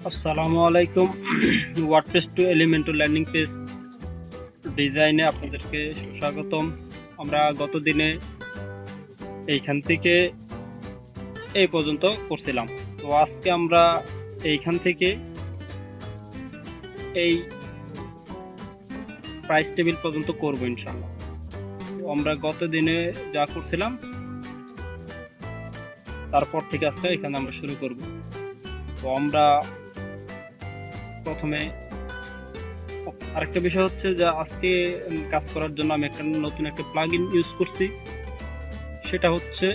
আসসালামু আলাইকুম। WordPress to Elementor landing page ডিজাইনে আপনাদেরকে সুস্বাগতম। আমরা গত দিনে এইখান থেকে এই পর্যন্ত করছিলাম। তো আজকে আমরা এইখান থেকে এই প্রাইস টেবিল পর্যন্ত করব ইনশাআল্লাহ। তো আমরা গত দিনে যা করছিলাম তারপর থেকে আজকে এখানে আমরা শুরু করব। তো আমরা প্রথমে আরেকটা বিষয় হচ্ছে যে আজকে কাজ করার জন্য আমি একটা নতুন একটা প্লাগইন ইউজ করছি, সেটা হচ্ছে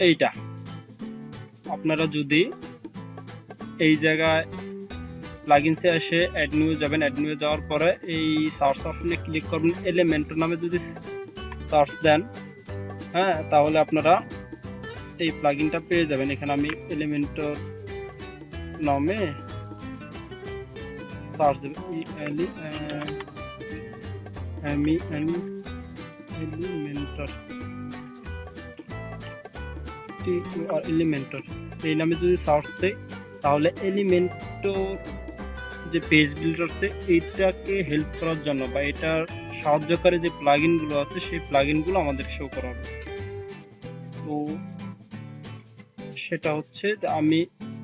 এইটা। আপনারা যদি এই জায়গায় প্লাগইনসে এসে অ্যাড নিউ যাবেন, অ্যাড নিউ যাওয়ার পরে এই সার্চ অপশনে ক্লিক করবেন, এলিমেন্টর নামে যদি সার্চ দেন, হ্যাঁ, তাহলে আপনারা এই প্লাগইনটা পেয়ে যাবেন। এখানে আমি এলিমেন্টর নামে সার্চ দেব, এলিমেন্টর এলিমেন্টর এই নামে যদি সার্চ দেয় তাহলে এলিমেন্টর যে পেজ বিল্ডারতে এইটাকে হেল্প করার জন্য বা এটার সাহায্যকারী যে প্লাগইনগুলো আছে সেই প্লাগইনগুলো আমাদের শো করা হবে। তো সেটা হচ্ছে যে আমি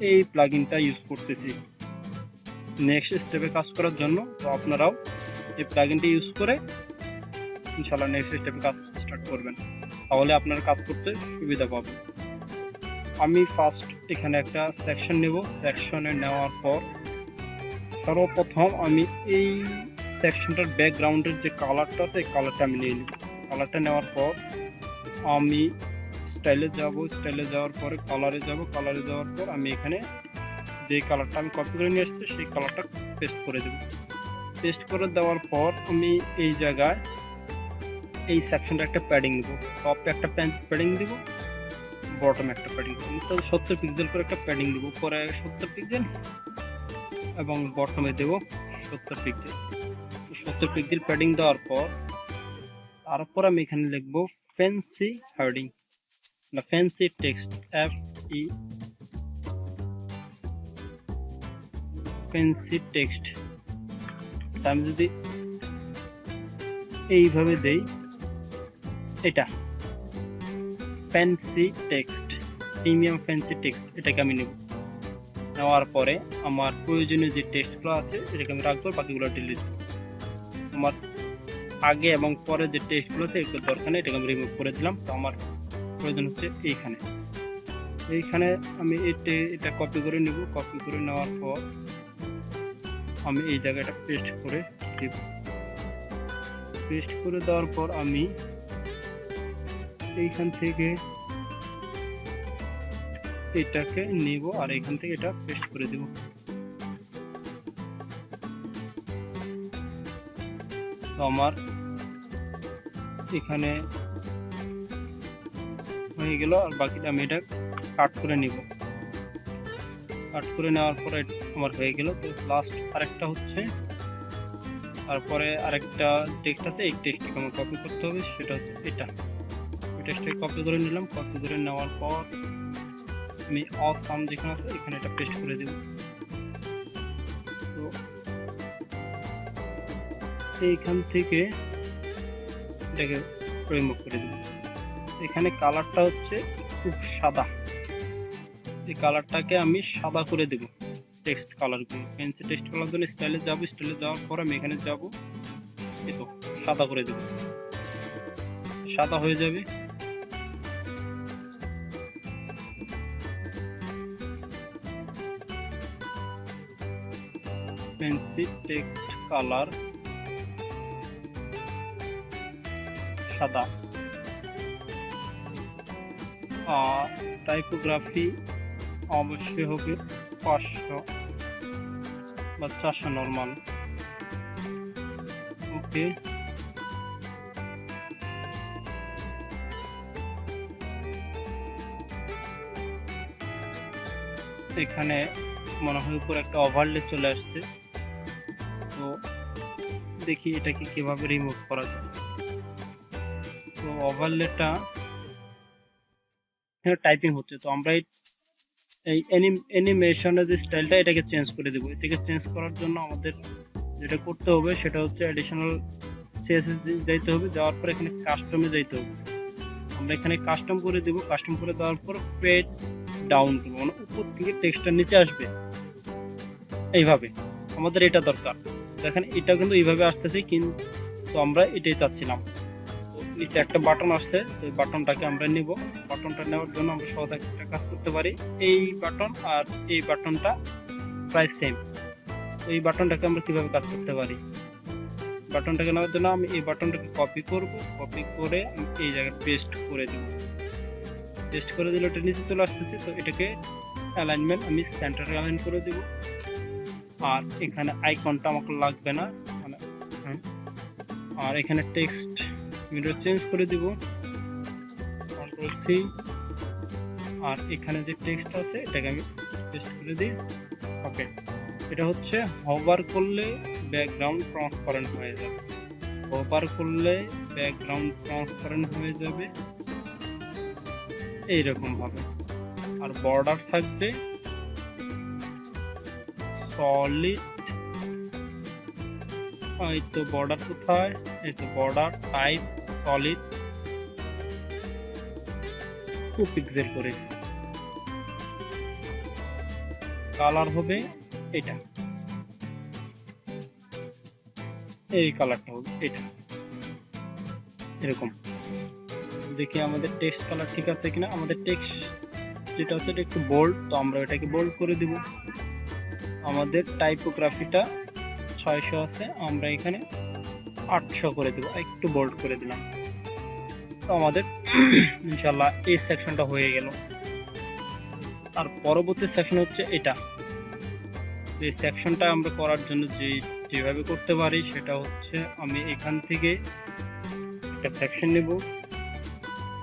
এই প্লাগইনটা ইউজ করতেছি নেক্সট স্টেপে কাজ করার জন্য। তো আপনারাও এই প্লাগইনটা ইউজ করে ইনশাআল্লাহ নেক্সট স্টেপে কাজ স্টার্ট করবেন, তাহলে আপনারা কাজ করতে সুবিধা পাবেন। আমি ফার্স্ট এখানে একটা সেকশন নেব। সেকশনে নেওয়ার পর সর্বপ্রথম আমি এই সেকশনটার ব্যাকগ্রাউন্ডের যে কালারটা আছে এই কালারটা আমি নিয়ে নিব। কালারটা নেওয়ার পর আমি স্টাইলে যাব, স্টাইলে যাওয়ার পরে কালারে যাব, কালারে যাওয়ার পর আমি এখানে যে কালারটা আমি কপি করে নিয়ে এসেছি সেই কালারটা পেস্ট করে দেব। পেস্ট করে দেওয়ার পর আমি এই জায়গায় এই সেকশনটা একটা প্যাডিং দেব। টপে একটা প্যাডিং দিব, বটমে একটা প্যাডিং দেব। 70 পিক্সেল করে একটা প্যাডিং দেব, পরে 70 পিক্সেল এবং বটমে দেব 70 পিক্সেল। 70 পিক্সেল প্যাডিং দেওয়ার পর তারপর আমি এখানে লিখব ফ্যান্সি হেডিং না ফ্যান্সি টেক্সট, ফ্যান্সি টেক্সট। আমি যদি এইভাবে দেই, এটা fancy text, premium fancy text, এটাকে আমি নেব। নেওয়ার পরে আমার প্রয়োজনীয় যে টেক্সটগুলো আছে এটাকে আমি রাখবো, বাকিগুলো ডিলিট। আমার আগে এবং পরে যে টেক্সটগুলো আছে এগুলো দরকার নেই, এটাকে আমি রিমুভ করে দিলাম। তো আমার প্রয়োজন হচ্ছে এইখানে আমি এটা কপি করে নেব। কপি করে নেওয়ার পর আমি এই জায়গাটা পেস্ট করে দেব। পেস্ট করে দেওয়ার পর আমি এইখান থেকে এটাকে নিব আর এখান থেকে এটা পেস্ট করে দেব। তো আমার এখানে হয়ে গেল, আর বাকিটা আমি এটা কাট করে নিব। কাট করে নেওয়ার পরে আমার হয়ে গেল। তো লাস্ট আরেকটা হচ্ছে, তারপরে আরেকটা টেক্সট আছে, এই টেক্সটটাকে আমার কপি করতে হবে, সেটা হচ্ছে এটা। এই টেক্সটটাকে কপি করে নিলাম। কপি করে নেওয়ার পর আমি অসাম যেখানে আছে এখানে এটা পেস্ট করে দেব। তো এইখান থেকে এটাকে রিমুভ করে দেব। এখানে কালারটা হচ্ছে খুব সাদা, এই কালারটাকে আমি সাদা করে দেব। টেক্সট কালারগুলো ফ্যান্সি টেক্সট কালার জন্য স্টাইলে যাব, স্টাইলে যাওয়ার পর আমি এখানে যাব, এই তো সাদা করে দেব, সাদা হয়ে যাবে। ফ্যান্সি টেক্সট কালার সাদা। আর টাইপোগ্রাফি অবশ্যই হবে 500 বা 400 নর্মাল। ওকে, এখানে মনে হয় উপর একটা ওভারলে চলে আসছে। তো দেখি এটাকে কিভাবে রিমুভ করা যায়। তো ওভারলেটা টাইপিং হচ্ছে, তো আমরা এই এই অ্যানিমেশনের যে স্টাইলটা এটাকে চেঞ্জ করে দেবো। এটাকে চেঞ্জ করার জন্য আমাদের যেটা করতে হবে সেটা হচ্ছে অ্যাডিশনাল সিএসএস যাইতে হবে, যাওয়ার পর এখানে কাস্টমে যাইতে হবে। আমরা এখানে কাস্টম করে দেবো। কাস্টম করে দেওয়ার পর ফেড ডাউন করবো, মানে উপর থেকে টেক্সটটা নিচে আসবে এইভাবে। আমাদের এটা দরকার। দেখেন এটা কিন্তু এইভাবে আসতেছে, কিন্তু আমরা এটাই চাচ্ছিলাম। তো নিচে একটা বাটন আসছে, ওই বাটনটাকে আমরা নিব। বাটনটা নেওয়ার জন্য আমরা সহজ একটা কাজ করতে পারি। এই বাটন আর এই বাটনটা প্রায় সেম। এই বাটনটাকে আমরা কিভাবে কাজ করতে পারি, বাটনটাকে নেওয়ার জন্য আমি এই বাটনটাকে কপি করব। কপি করে আমি এই জায়গায় পেস্ট করে দেব। পেস্ট করে দিলে এটা নিচে চলে আসতেছে। তো এটাকে অ্যালাইনমেন্ট আমি সেন্টার অ্যালাইন করে দেব। আর এখানে আইকনটা আমাকে লাগবে না, মানে আর এখানে টেক্সট মিরর চেঞ্জ করে দিব, কন্ট্রোল সি। আর এখানে যে টেক্সট আছে এটাকে আমি পেস্ট করে দিই। ওকে, এটা হচ্ছে হোভার করলে ব্যাকগ্রাউন্ড ট্রান্সপারেন্ট হয়ে যাবে। হোভার করলে ব্যাকগ্রাউন্ড ট্রান্সপারেন্ট হয়ে যাবে এইরকম ভাবে। আর বর্ডার থাকবে সলিড। এই তো বর্ডার কোথায়, এই তো বর্ডার টাইপ সলিড 2 পিক্সেল করে। কালার হবে এটা, এই কালারটা হবে এটা এরকম। দেখি আমাদের টেক্সট কালার ঠিক আছে কিনা। আমাদের টেক্সট যেটা আছে এটা একটু বোল্ড, তো আমরা এটাকে বোল্ড করে দিব। আমাদের টাইপোগ্রাফিটা 600 আছে, আমরা এখানে 800 করে দেব, একটু বোল্ড করে দিলাম। তো আমাদের ইনশাআল্লাহ এই সেকশনটা হয়ে গেল। আর পরবর্তী সেকশন হচ্ছে এটা। এই সেকশনটা আমরা করার জন্য যেভাবে করতে পারি সেটা হচ্ছে আমি এখান থেকে একটা সেকশন নেব।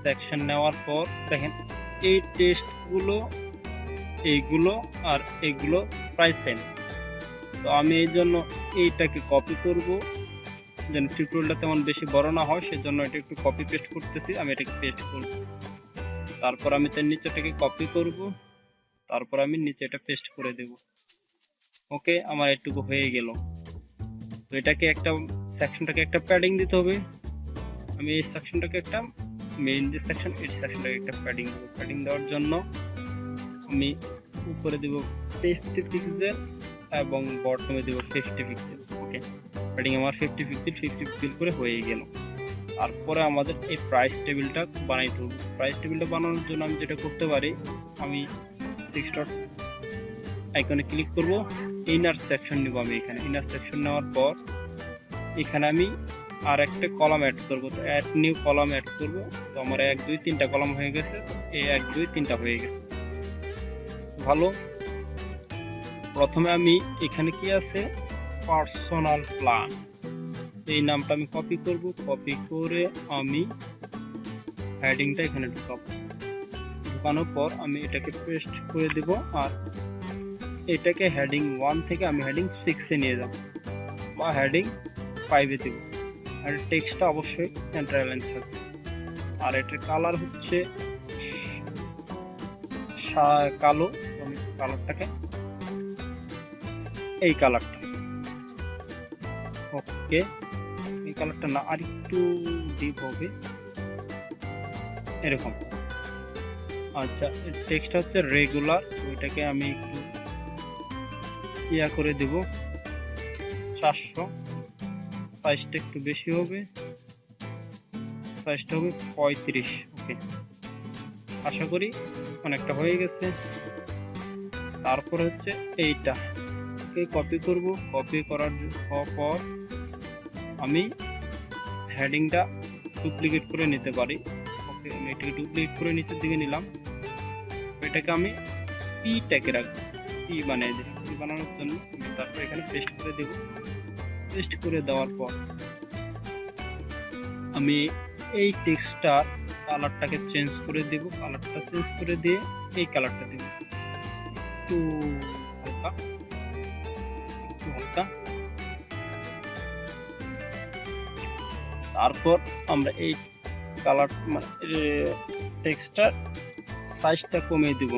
সেকশন নেওয়ার পর দেখেন এই টেক্সটগুলো, এইগুলো আর এইগুলো প্রায় সেম। তো আমি এই জন্য এইটাকে কপি করব, যেন টিউটোরিয়ালটা তেমন বেশি বড় না হয়, সেজন্য এটা একটু কপি পেস্ট করতেছি। আমি এটাকে পেস্ট করব, তারপর আমি তার নিচেটাকে কপি করব, তারপর আমি নিচে এটা পেস্ট করে দেব। ওকে, আমার এটুকু হয়ে গেল। তো এটাকে একটা সেকশনটাকে একটা প্যাডিং দিতে হবে। আমি এই সেকশনটাকে একটা মেইন যে সেকশন, এই সেকশনটাকে একটা প্যাডিং দেবো। প্যাডিং দেওয়ার জন্য আমি উপরে দেব 50 পিক্সেল এবং বটমে দেব 50 পিক্সেল। ওকে, প্যাডিং আমার 50 পিক্সেল করে হয়ে গেল। তারপরে আমাদের এই প্রাইস টেবিলটা বানাইতে হবে। প্রাইস টেবিলটা বানানোর জন্য আমি যেটা করতে পারি, আমি 6 ডট আইকনে ক্লিক করব, ইনার সেকশন নিব। আমি এখানে ইনার সেকশন নেওয়ার পর এখানে আমি আর একটা কলাম অ্যাড করব। তো অ্যাড নিউ কলাম অ্যাড করব। তো আমার 1 2 3টা কলাম হয়ে গেছে। এই 1 2 3টা হয়ে গেছে, ভালো। প্রথমে আমি এখানে কি আছে, পার্সোনাল প্ল্যান, এই নামটা আমি কপি করব। কপি করে আমি হেডিংটা এখানে ঢুকাবো। ঢুকানোর পর আমি এটাকে পেস্ট করে দেব। আর এটাকে হেডিং 1 থেকে আমি হেডিং 6 এ নিয়ে যাব, বা হেডিং 5 এ দেব। আর টেক্সটটা অবশ্যই সেন্টার লাইন থাকবে। আর এটার কালার হচ্ছে কালো। আমি কালারটাকে এই কালারটা, ওকে, এই কালারটা না, আর একটু ডিপ হবে এরকম। আচ্ছা, টেক্সটটা হচ্ছে রেগুলার, ওইটাকে আমি একটু ইয়া করে দেব 400। সাইজটা একটু বেশি হবে, সাইজটা হবে 35। ওকে, আশা করি অনেকটা হয়ে গেছে। তারপর হচ্ছে এইটা কপি করব। কপি করার পর আমি হেডিংটা ডুপ্লিকেট করে নিতে পারি। ওকে, আমি এটাকে ডুপ্লিকেট করে নিচের দিকে নিলাম। এটাকে আমি পি ট্যাগে রাখবো, পি বানিয়ে দিলাম। পি বানানোর জন্য তারপর এখানে পেস্ট করে দেব। পেস্ট করে দেওয়ার পর আমি এই টেক্সটটার কালারটাকে চেঞ্জ করে দেব। কালারটা চেঞ্জ করে দিয়ে এই কালারটা দেব একটু হালকা, একটু হালকা। তারপর আমরা এই কালার মানে টেক্সটটার সাইজটা কমিয়ে দেব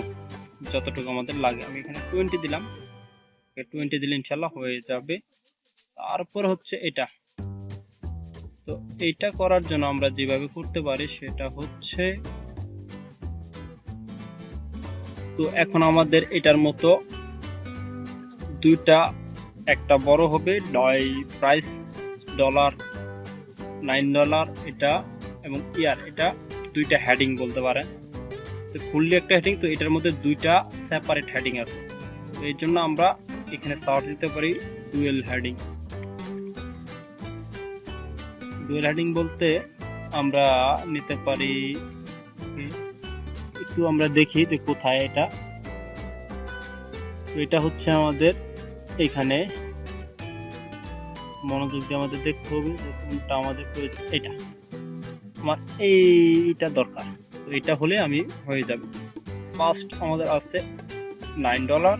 যতটুকু আমাদের লাগে। আমি এখানে 20 দিলাম, 20 দিলে ইনশাল্লাহ হয়ে যাবে। তারপর হচ্ছে এটা, তো এইটা করার জন্য আমরা যেভাবে করতে পারি সেটা হচ্ছে, তো এখন আমাদের এটার মতো দুইটা, একটা বড় হবে প্রাইস $9 এটা, এবং ইয়ার এটা দুইটা হেডিং বলতে পারেন। তো ফুললি একটা হেডিং, তো এটার মধ্যে দুইটা সেপারেট হেডিং আছে। তো এই জন্য আমরা এখানে সার্চ দিতে পারি ডুয়েল হেডিং। ডুয়েল হেডিং বলতে আমরা নিতে পারি, একটু আমরা দেখি যে কোথায় এটা। তো এটা হচ্ছে আমাদের এখানে, মনোযোগ দিয়ে আমাদের দেখতে হবে যে কোনটা আমাদের প্রয়োজন। এটা আমার এইটা দরকার, তো এটা হলে আমি হয়ে যাবে। ফার্স্ট আমাদের আছে $9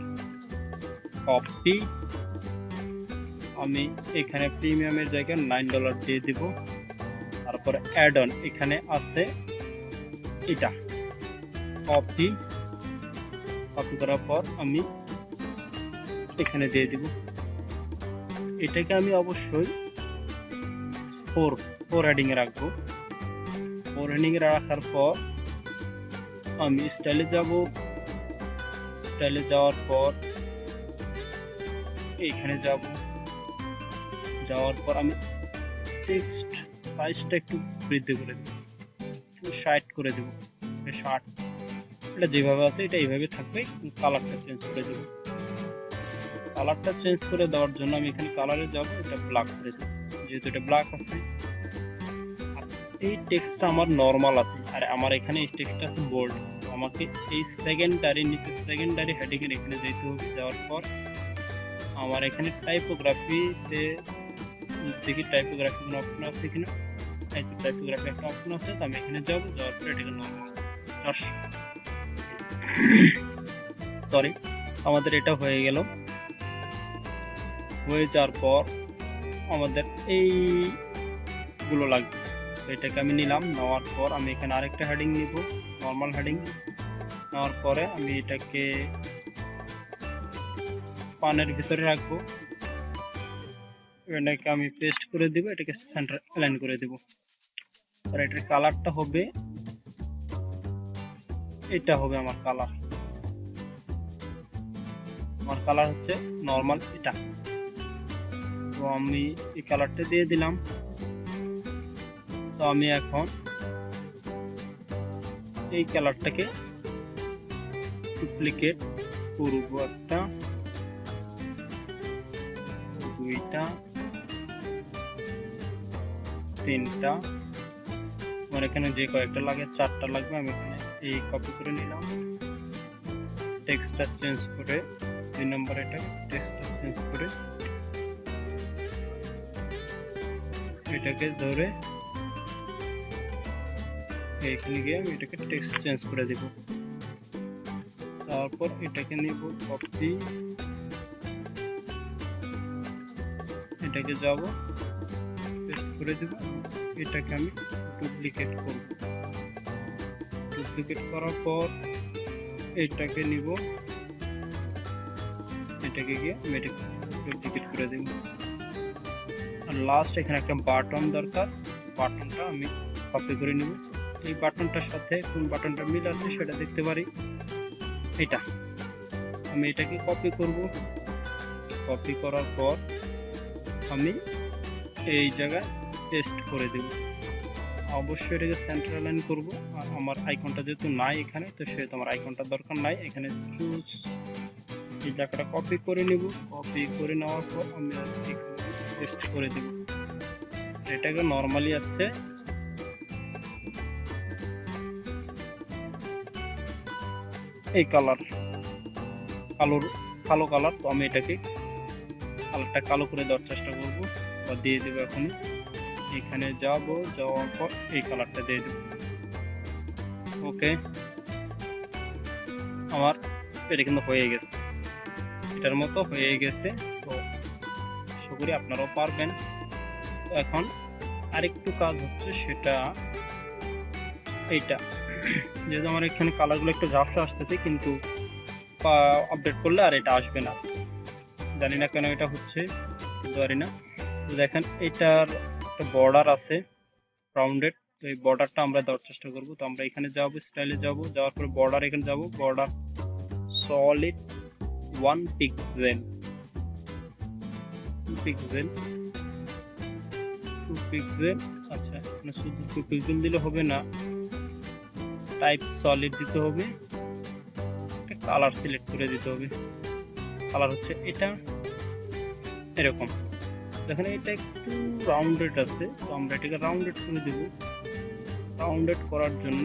কপি, আমি এখানে প্রিমিয়ামের জায়গায় $9 দিয়ে দিব। তারপরে অ্যাড অন, এখানে আছে এটা কপি করার পর আমি এখানে দিয়ে দিব। এটাকে আমি অবশ্যই 4 হেডিং এ রাখবো। 4 হেডিং এ রাখার পর আমি স্টাইলে যাব। স্টাইলে যাওয়ার পর এইখানে যাব, যাওয়ার পর আমি টেক্সট সাইজটা একটু বৃদ্ধি করে দেব, 60 করে দেব। 60, এটা যেভাবে আছে এটা এইভাবে থাকবে। কালারটা চেঞ্জ করে দেব। কালারটা চেঞ্জ করে দেওয়ার জন্য আমি এখানে কালারে যাব, এটা ব্ল্যাক করে দেব, যেহেতু এটা ব্ল্যাক আছে। এই টেক্সটটা আমার নর্মাল আছে, আর আমার এখানে এই টেক্সটটা আছে বোল্ড। আমাকে এই সেকেন্ডারি, নিচে সেকেন্ডারি হেডিং এর এখানে যেতে হবে। যাওয়ার পর আমার এখানে টাইপোগ্রাফিতে দেখি টাইপোগ্রাফি কোনো অপশন আছে কিনা। এই যে টাইপোগ্রাফি একটা অপশন আছে, তো আমি এখানে যাব। যাওয়ার পর এটাকে নর্মাল, সরি, আমাদের এটা হয়ে গেল। হয়ে যাওয়ার পর আমাদের এইগুলো লাগবে, এটাকে আমি নিলাম। নেওয়ার পর আমি এখানে আরেকটা হেডিং নিব, নর্মাল হেডিং। নেওয়ার পরে আমি এটাকে পানের ভিতরে রাখবো। এটাকে আমি পেস্ট করে দিব, এটাকে সেন্টার অ্যালাইন করে দেব। আর এটার কালারটা হবে, এটা হবে আমার কালার। আমার কালার হচ্ছে নর্মাল এটা। তো আমি এই কালারটা দিয়ে দিলাম। তো আমি এখন এই কালারটাকে ডুপ্লিকেট করব, একটা, দুইটা, তিনটা, আমার এখানে যে কয়েকটা লাগে 4টা লাগবে। আমি এখানে এই কপি করে নিলাম। টেক্সটটা চেঞ্জ করে 2 নম্বর, এটা টেক্সটটা চেঞ্জ করে এটাকে ধরে এখানে গিয়ে আমি এটাকে টেক্সট চেঞ্জ করে দেব। তারপর এটাকে নিব কপি, এটাকে যাব, পেস্ট করে দেব। এটাকে আমি ডুপ্লিকেট করব। ডুপ্লিকেট করার পর এটাকে নিব, এটাকে গিয়ে আমি এটাকে ডুপ্লিকেট করে দেব। আর লাস্ট এখানে একটা বাটন দরকার, বাটনটা আমি কপি করে নিব। এই বাটনটার সাথে কোন বাটনটা মিল আছে সেটা দেখতে পারি, এটা। আমি এটাকে কপি করব। কপি করার পর আমি এই জায়গায় পেস্ট করে দেব। অবশ্যই এটাকে সেন্টার অ্যালাইন করব। আর আমার আইকনটা যেহেতু নাই এখানে, তো সেহেতু আমার আইকনটার দরকার নাই। এখানে চুজ, এই জায়গাটা কপি করে নিব। কপি করে নেওয়ার পর আমি পেস্ট করে দেব। এটাকে নর্মালি আছে এই কালার, কালো কালার। তো আমি এটাকে কালারটা কালো করে দেওয়ার চেষ্টা করব, বা দিয়ে দেবো। এখন এখানে যাব, যাওয়ার পর এই কালারটা দিয়ে দেব। ওকে, আমার এটা কিন্তু হয়ে গেছে, এটার মতো হয়ে গেছে। তো আশা করি আপনারাও পারবেন। তো এখন আরেকটু কাজ হচ্ছে, সেটা এইটা। যেহেতু আমার এখানে কালারগুলো একটু ঝাপসা আসতেছে, কিন্তু আপডেট করলে আর এটা আসবে না, জানি না কেন এটা হচ্ছে, জানি না। তো দেখেন এটার একটা বর্ডার আছে রাউন্ডেড, তো এই বর্ডারটা আমরা দেওয়ার চেষ্টা করব। তো আমরা এখানে যাব, স্টাইলে যাব, যাওয়ার পরে বর্ডার এখানে যাব, border solid 1 pixel, 2 pixel, 2 pixel. আচ্ছা, মানে শুধু 2 পিক্সেল দিলে হবে না, টাইপ সলিড দিতে হবে, একটা কালার সিলেক্ট করে দিতে হবে। কালার হচ্ছে এটা, এরকম। দেখেন এটা একটু রাউন্ডেড আছে, তো আমরা এটাকে রাউন্ডেড করে দেব। রাউন্ডেড করার জন্য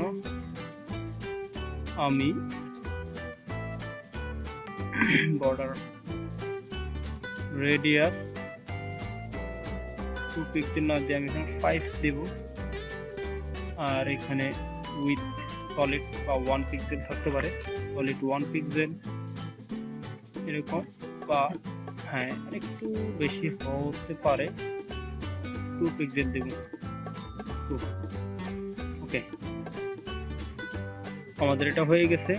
আমি বর্ডার রেডিয়াস 2 পিক্সেল না দিয়ে আমি এখানে 5 দেব, আর এখানে উইথ সলিড বা 1 পিক্সেল থাকতে পারে, সলিড 1 পিক্সেল এরকম, বা হ্যাঁ একটু বেশি হতে পারে, 2 পিক্সেল দেব। ওকে, আমাদের এটা হয়ে গেছে।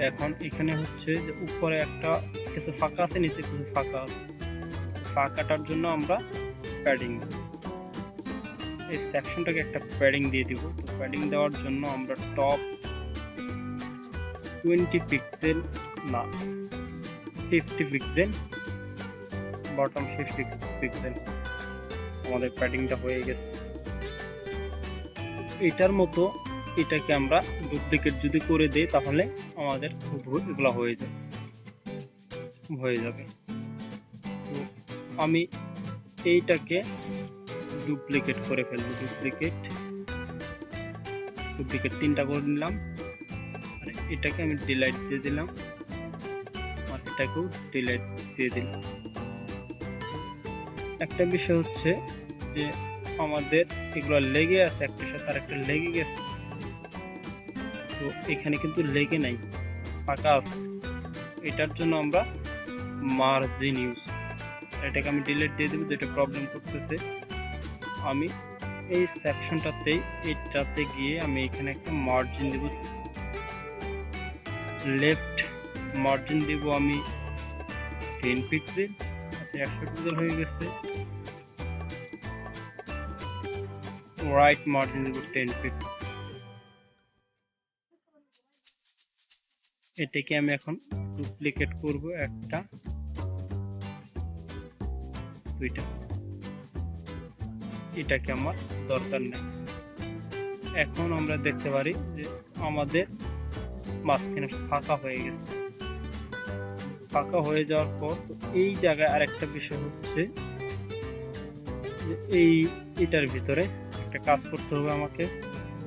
এখন এখানে হচ্ছে যে উপরে একটা কিছু ফাঁকা আছে, নিচে কিছু ফাঁকা আছে, ফাঁকাটার জন্য আমরা প্যাডিং, এই সেকশনটাকে একটা প্যাডিং দিয়ে দিব। তো প্যাডিং দেওয়ার জন্য আমরা টপ 20 পিক্সেল না 50 পিক্সেল, বটম 50 পিক্সেল, আমাদের প্যাডিংটা হয়ে গেছে। এটার মতো এটাকে আমরা ডুপ্লিকেট যদি করে দেই তাহলে আমাদের হুবহু এগুলো হয়ে যাবে। তো আমি এইটাকে ডুপ্লিকেট করে ফেলবো, ডুপ্লিকেট 3টা করে নিলাম, আর এটাকে আমি ডিলাইট দিয়ে দিলাম, আর এটাকেও ডিলাইট দিয়ে দিলাম। একটা বিষয় হচ্ছে যে আমাদের এগুলো লেগে আছে, একটার সাথে আর একটা লেগে গেছে, তো এখানে কিন্তু লেগে নাই, ফাঁকা আছে। এটার জন্য আমরা মার্জিন ইউজ, এটাকে আমি ডিলিট দিয়ে দেবো, যেটা প্রবলেম করতেছে। আমি এই সেকশনটাতেই এটাতে গিয়ে আমি এখানে একটা মার্জিন দেব, লেফট মার্জিন দেব আমি 10 পিক্সেল। আচ্ছা, 100 পিক্সেল হয়ে গেছে। রাইট মার্জিন দেব 10 পিক্সেল। এটাকে আমি এখন ডুপ্লিকেট করব, একটা, দুইটা, এটাকে আমার দরকার নেই। এখন আমরা দেখতে পারি যে আমাদের মাঝখানে ফাঁকা হয়ে গেছে। ফাঁকা হয়ে যাওয়ার পর এই জায়গায় আরেকটা বিষয় হচ্ছে যে এটার ভিতরে একটা কাজ করতে হবে আমাকে,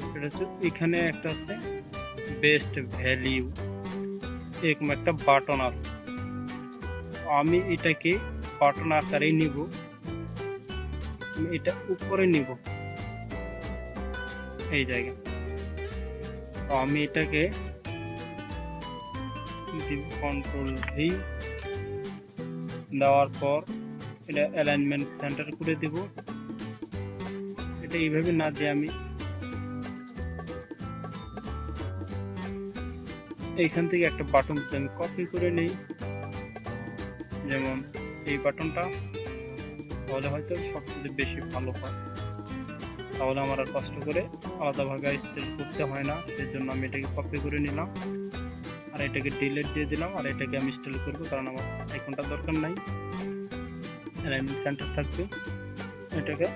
সেটা হচ্ছে এখানে একটা আছে বেস্ট ভ্যালিউ, এরকম একটা বাটন আছে। আমি এটাকে বাটন আকারে নিব, এটা উপরে নিব এই জায়গা। তো আমি এটাকে কন্ট্রোল ভি দেওয়ার পর এটা অ্যালাইনমেন্ট সেন্টার করে দেব। এটা এইভাবে না দিয়ে আমি এইখান থেকে একটা বাটন আমি কপি করে নেই, যেমন এই বাটনটা, তাহলে হয়তো সবচেয়ে বেশি ভালো হয়। তাহলে আমার আর কষ্ট করে আলাদাভাবে স্টাইল করতে হয় না, সেই জন্য আমি এটাকে কপি করে নিলাম, আর এটাকে ডিলিট দিয়ে দিলাম, আর এটাকে আমি স্টাইল করবো, কারণ আমার আইকনটা দরকার নাই, অ্যালাইনমেন্ট সেন্টার থাকবে, এটাকে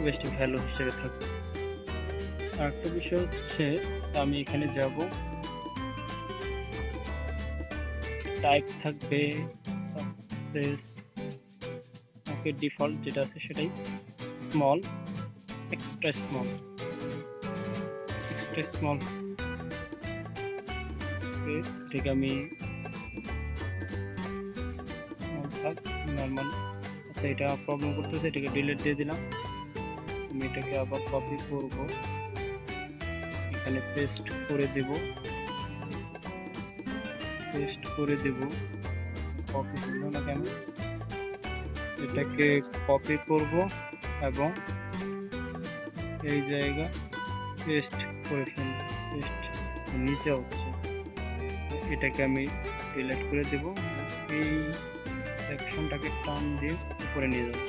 বেস্ট ভ্যালু হিসেবে থাকবে। আর একটা বিষয় হচ্ছে আমি এখানে যাব, টাইপ থাকবে সাকসেস, ওকে ডিফল্ট যেটা আছে সেটাই স্মল, এক্সট্রা স্মল, এটাকে আমি নর্মাল। আচ্ছা, এটা প্রবলেম করতেছে, এটাকে ডিলিট দিয়ে দিলাম। আমি এটাকে আবার কপি করব, এখানে পেস্ট করে দেব, কপি করবো না কেন, এটাকে কপি করব এবং এই জায়গা পেস্ট করে ফেলব, পেস্ট নিচে হচ্ছে, এটাকে আমি ডিলিট করে দেব, এই সেকশনটাকে টান দিয়ে উপরে নিয়ে যাব।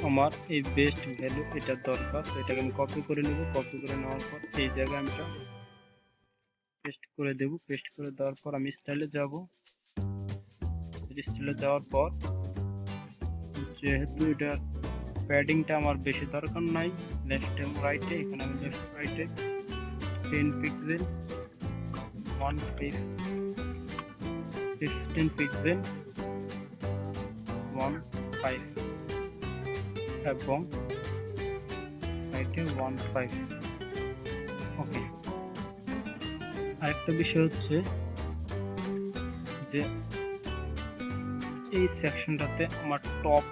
আমার এই বেস্ট ভ্যালু এটা দরকার, তো এটাকে আমি কপি করে নেব। কপি করে নেওয়ার পর এই জায়গায় আমি এটা পেস্ট করে দেব। পেস্ট করে দেওয়ার পর আমি স্টাইলে যাব। স্টাইলে যাওয়ার পর যেহেতু এটার প্যাডিংটা আমার বেশি দরকার নাই, লেফট এবং রাইটে, এখানে আমি লেফট রাইটে 10 পিক্সেল 15 পিক্সেল 15 এবং রাইটে 15। ওকে, আরেকটা বিষয় হচ্ছে যে এই সেকশনটাতে আমার টপ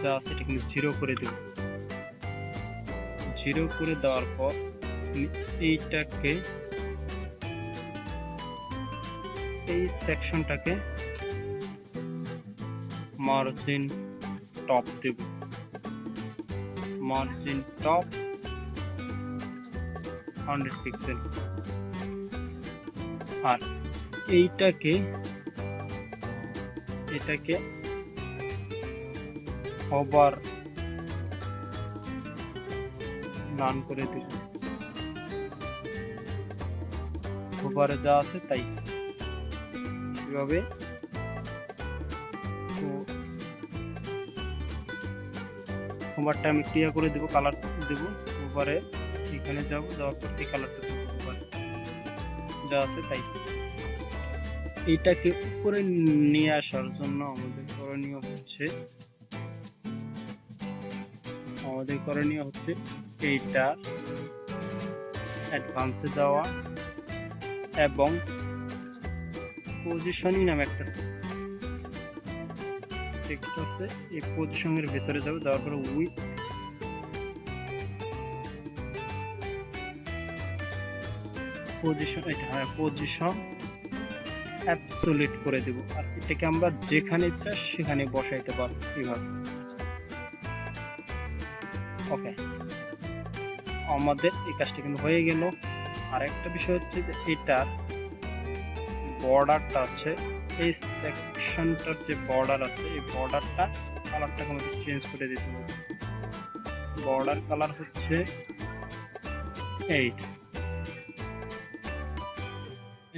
যা আছে এটা কিন্তু 0 করে দেব। 0 করে দেওয়ার পর এইটাকে, এই সেকশনটাকে মার্জিন টপ দেব। Margin top 100 pixel. আর এটাকে ওভার নান করে দেব। ওভারে যা আছে তাই এভাবে। তো ওভারটা আমি ক্লিয়ার করে দেব, কালার দেব। ওভারে এখানে যাব, যাওয়ার পর এই কালারটা দেব। ওভারে যা আছে তাই। এইটাকে উপরে নিয়ে আসার জন্য আমাদের করণীয় হচ্ছে এইটা অ্যাডভান্সে যাওয়া এবং পজিশনিং নামে একটা টেক্সট আছে, এই পজিশনের ভিতরে যাবে। যাওয়ার পরে উইথ পজিশন, এটা হ্যাঁ পজিশন অ্যাবসলিউট করে দেব। আর এটাকে আমরা যেখানে ইচ্ছা সেখানে বসাইতে পারবো এইভাবে। ওকে, আমাদের এই কাজটা কিন্তু হয়ে গেল। আর একটা বিষয় হচ্ছে যে এটার বর্ডারটা আছে, এই সেকশনটার যে বর্ডার আছে এই বর্ডারটা কালারটাকে আমাদের চেঞ্জ করে দিতে হবে। বর্ডার কালার হচ্ছে এইটা।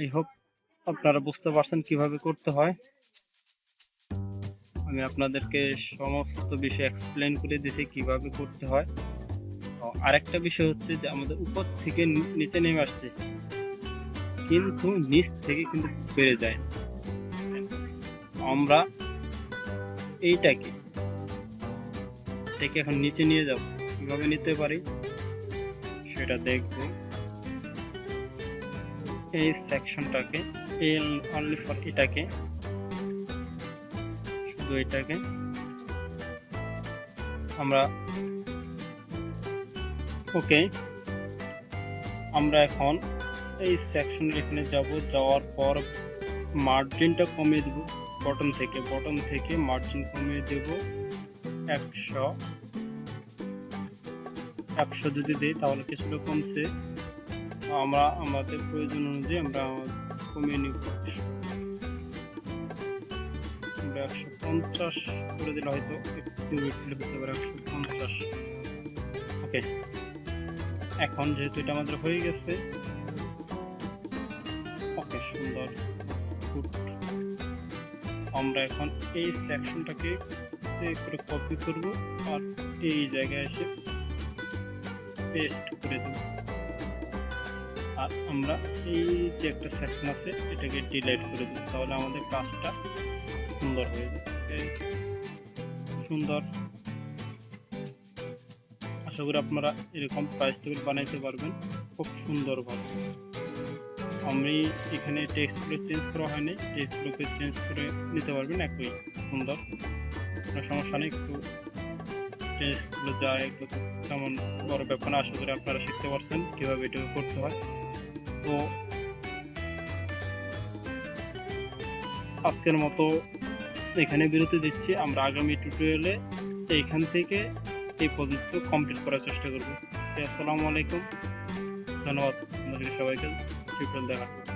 এই হোপ আপনারা বুঝতে পারছেন কিভাবে করতে হয়। আমি আপনাদেরকে সমস্ত বিষয় এক্সপ্লেন করে দিয়েছি কিভাবে করতে হয়। আরেকটা বিষয় হচ্ছে যে আমাদের উপর থেকে নিচে নেমে আসছে, কিন্তু নিচ থেকে কিন্তু বেড়ে যায়। আমরা এইটাকে এখন নিচে নিয়ে যাব, কিভাবে নিতে পারি সেটা দেখব। এই সেকশনটাকে অনলি ফর এটাকে, শুধু এটাকে আমরা ওকে, আমরা এখন এই সেকশনের এখানে যাব। যাওয়ার পর মার্জিনটা কমিয়ে দেব। বটন থেকে মার্জিন কমিয়ে দেব 100 যদি দেই তাহলে কিছুটা কমছে। আমরা আমাদের প্রয়োজন অনুযায়ী আমরা কমিয়ে নিব। 150 করে দিলে হয়তো একটু হতে পারে 150। ওকে, এখন যেহেতু এটা আমাদের হয়ে গেছে, ওকে সুন্দর। আমরা এখন এই সেকশনটাকে করে কপি করব আর এই জায়গায় এসে পেস্ট করে দেব। আর আমরা এই যে একটা সেকশন আছে এটাকে ডিলিট করে দেব, তাহলে আমাদের কাজটা সুন্দর হয়ে যাবে। সুন্দর, আশা করি আপনারা এরকম প্রাইস টেবিল বানাইতে পারবেন খুব সুন্দরভাবে। আমি এখানে টেক্সটগুলো চেঞ্জ করা হয়নি, টেক্সটগুলোকে চেঞ্জ করে নিতে পারবেন একই সুন্দর, কোনো সমস্যা নেই। একটু টেক্সটগুলো যায়, এগুলো তেমন বড় ব্যাপার না। আশা করি আপনারা শিখতে পারছেন কীভাবে এটা করতে হয়। তো আজকের মতো এখানে বিরতি দিচ্ছি। আমরা আগামী টিউটোরিয়ালে এইখান থেকে এই পর্যন্ত কমপ্লিট করার চেষ্টা করব। আসসালামু আলাইকুম, ধন্যবাদ আপনাদের সবাইকে। টিউটোরিয়াল দেখার জন্য।